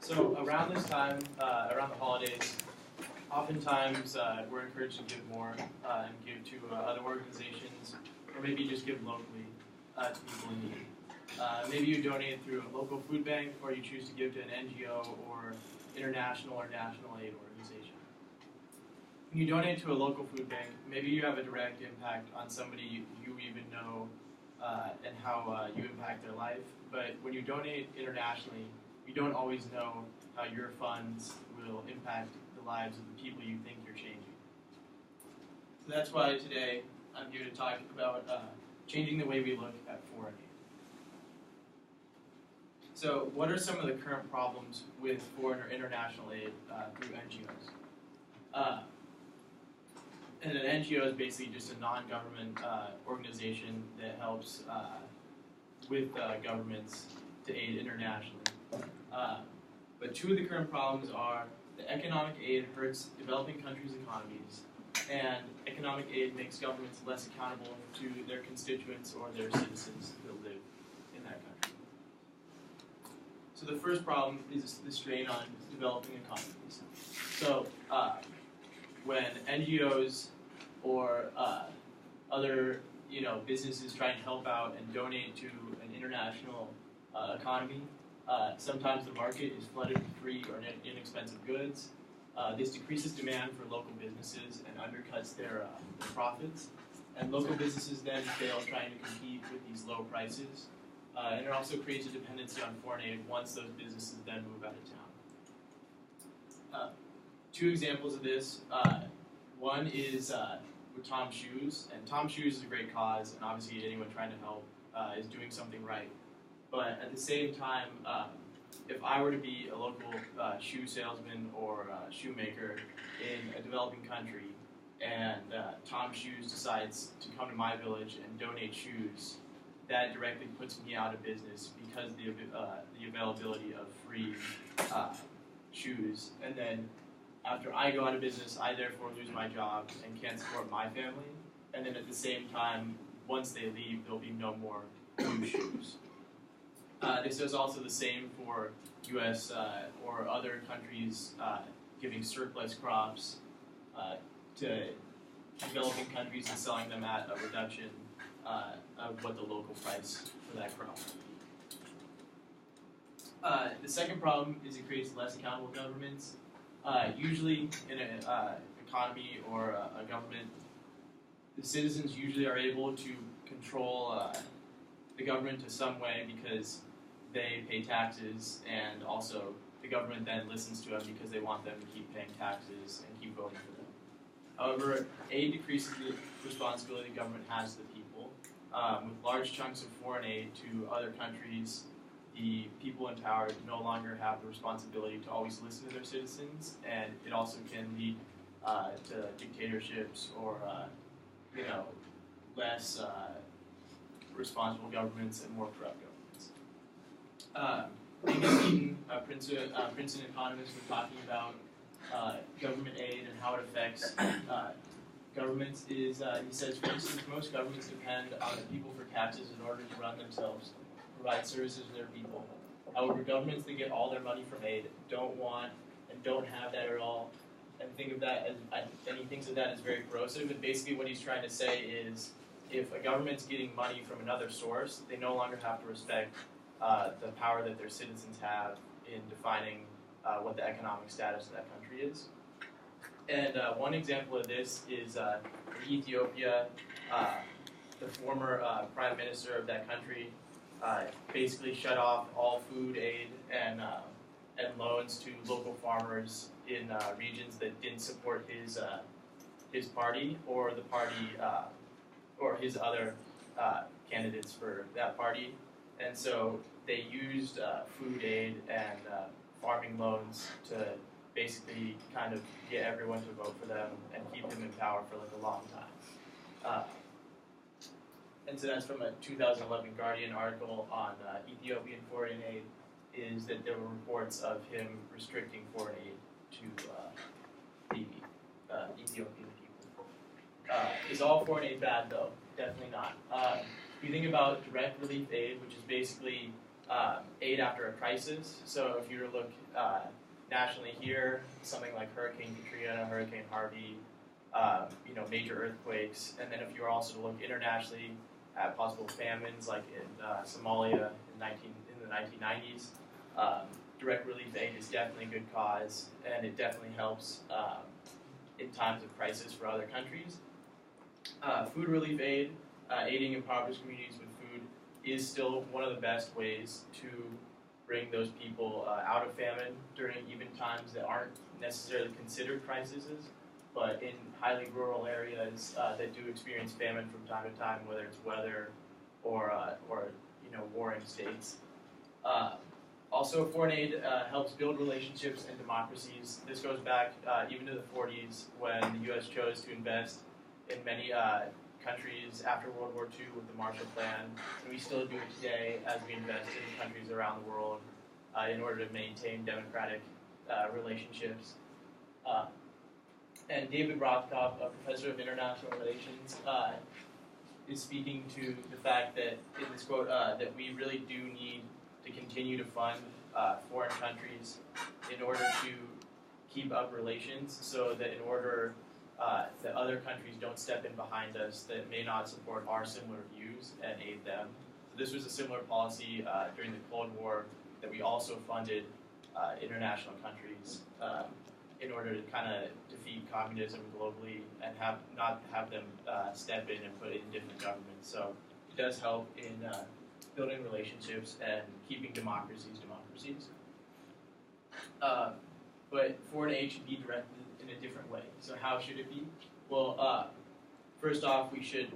So around this time, around the holidays, oftentimes we're encouraged to give more and give to other organizations, or maybe just give locally to people in need. Maybe you donate through a local food bank, or you choose to give to an NGO or international or national aid organization. When you donate to a local food bank, maybe you have a direct impact on somebody you even know and how you impact their life. But when you donate internationally, you don't always know how your funds will impact the lives of the people you think you're changing. So that's why today I'm here to talk about changing the way we look at foreign aid. So what are some of the current problems with foreign or international aid through NGOs? And an NGO is basically just a non-government organization that helps with governments to aid internationally. But two of the current problems are that economic aid hurts developing countries' economies, and economic aid makes governments less accountable to their constituents or their citizens that live in that country. So the first problem is the strain on developing economies. So when NGOs or other businesses try and help out and donate to an international economy, sometimes the market is flooded with free or inexpensive goods. This decreases demand for local businesses and undercuts their profits. And local businesses then fail trying to compete with these low prices. And it also creates a dependency on foreign aid once those businesses then move out of town. Two examples of this. One is with Tom Shoes. And Tom Shoes is a great cause, and obviously anyone trying to help is doing something right. But at the same time, if I were to be a local shoe salesman or shoemaker in a developing country, and Tom Shoes decides to come to my village and donate shoes, that directly puts me out of business because the availability of free shoes. And then after I go out of business, I therefore lose my job and can't support my family. And then at the same time, once they leave, there'll be no more new shoes. This is also the same for U.S. Or other countries giving surplus crops to developing countries and selling them at a reduction of what the local price for that crop. The second problem is it creates less accountable governments. Usually in an economy or a government, the citizens usually are able to control the government to some way because they pay taxes, and also the government then listens to them because they want them to keep paying taxes and keep voting for them. However, aid decreases the responsibility the government has to the people. With large chunks of foreign aid to other countries, the people in power no longer have the responsibility to always listen to their citizens, and it also can lead to dictatorships or less responsible governments and more corrupt governments. Amos Eaton, a Princeton economist, was talking about government aid and how it affects governments. He says, for instance, most governments depend on the people for taxes in order to run themselves, provide services to their people. However, governments that get all their money from aid don't want and don't have that at all, and think of that as, and he thinks of that as very corrosive. And basically, what he's trying to say is, if a government's getting money from another source, they no longer have to respect the power that their citizens have in defining what the economic status of that country is. And one example of this is in Ethiopia. The former prime minister of that country basically shut off all food aid and loans to local farmers in regions that didn't support his party or the party or his other candidates for that party. And so they used food aid and farming loans to basically kind of get everyone to vote for them and keep him in power for like a long time. And so that's from a 2011 Guardian article on Ethiopian foreign aid, is that there were reports of him restricting foreign aid to the Ethiopian people. Is all foreign aid bad, though? Definitely not. If you think about direct relief aid, which is basically aid after a crisis. So if you were to look nationally here, something like Hurricane Katrina, Hurricane Harvey, major earthquakes, and then if you were also to look internationally at possible famines like in Somalia in the 1990s, direct relief aid is definitely a good cause, and it definitely helps in times of crisis for other countries. Food relief aid, aiding impoverished communities with food, is still one of the best ways to bring those people out of famine during even times that aren't necessarily considered crises, but in highly rural areas that do experience famine from time to time, whether it's weather or warring states. Also, foreign aid helps build relationships and democracies. This goes back even to the 40s when the U.S. chose to invest in many countries after World War II with the Marshall Plan, and we still do it today as we invest in countries around the world in order to maintain democratic relationships. And David Rothkopf, a professor of international relations, is speaking to the fact that, in this quote, that we really do need to continue to fund foreign countries in order to keep up relations, so that in order that other countries don't step in behind us that may not support our similar views and aid them. So this was a similar policy during the Cold War that we also funded international countries in order to kind of defeat communism globally and not have them step in and put in different governments. So it does help in building relationships and keeping democracies. But foreign aid should be directed in a different way. So how should it be? Well, first off, we should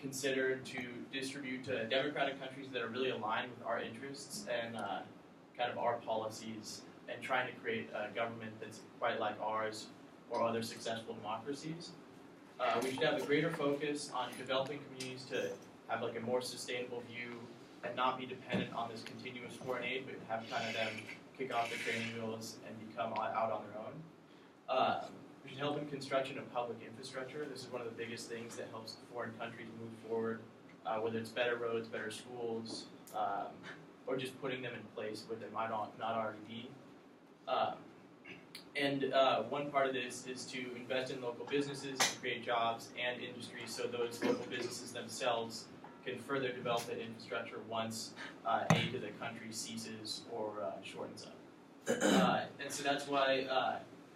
consider to distribute to democratic countries that are really aligned with our interests and kind of our policies, and trying to create a government that's quite like ours or other successful democracies. We should have a greater focus on developing communities to have like a more sustainable view and not be dependent on this continuous foreign aid, but have kind of them kick off the training wheels and become out on their own. We should help in construction of public infrastructure. This is one of the biggest things that helps foreign countries move forward, whether it's better roads, better schools, or just putting them in place where they might not already be. One part of this is to invest in local businesses to create jobs and industries so those local businesses themselves can further develop the infrastructure once aid to the country ceases or shortens up. And so that's why,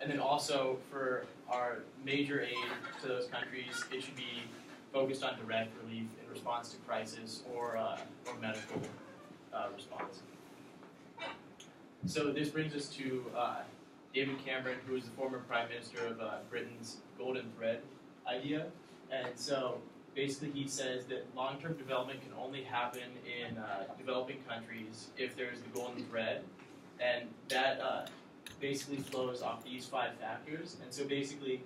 and then also for our major aid to those countries, it should be focused on direct relief in response to crisis or medical response. So this brings us to David Cameron, who is the former Prime Minister of Britain's Golden Thread idea. And so basically he says that long-term development can only happen in developing countries if there's the golden thread. And that basically flows off these 5 factors. And so basically,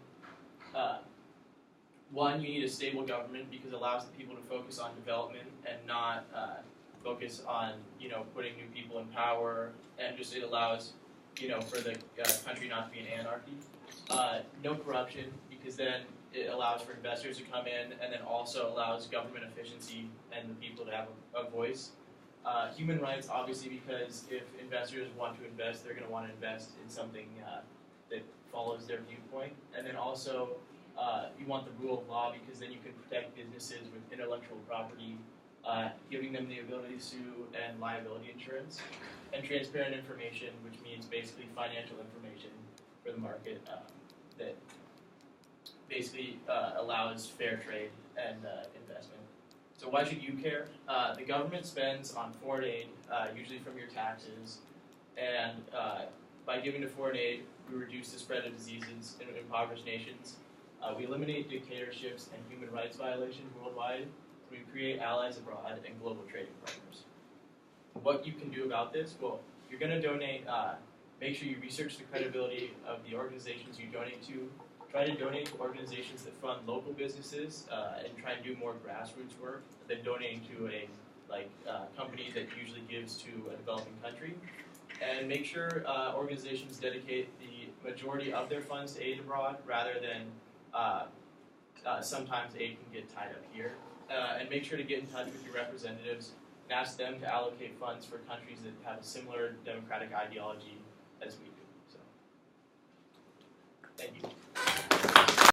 one, you need a stable government because it allows the people to focus on development and not focus on, putting new people in power, and just it allows, for the country not to be an anarchy. No corruption, because then it allows for investors to come in, and then also allows government efficiency and the people to have a voice. Human rights, obviously, because if investors want to invest, they're going to want to invest in something that follows their viewpoint. And then also, you want the rule of law, because then you can protect businesses with intellectual property, giving them the ability to sue and liability insurance, and transparent information, which means basically financial information for the market that basically allows fair trade and investment. So why should you care? The government spends on foreign aid, usually from your taxes, and by giving to foreign aid, we reduce the spread of diseases in impoverished nations. We eliminate dictatorships and human rights violations worldwide. We create allies abroad and global trading partners. What you can do about this? Well, you're going to donate. Make sure you research the credibility of the organizations you donate to. Try to donate to organizations that fund local businesses and try and do more grassroots work than donating to a company that usually gives to a developing country. And make sure organizations dedicate the majority of their funds to aid abroad rather than sometimes aid can get tied up here. And make sure to get in touch with your representatives and ask them to allocate funds for countries that have a similar democratic ideology as we do. So, thank you.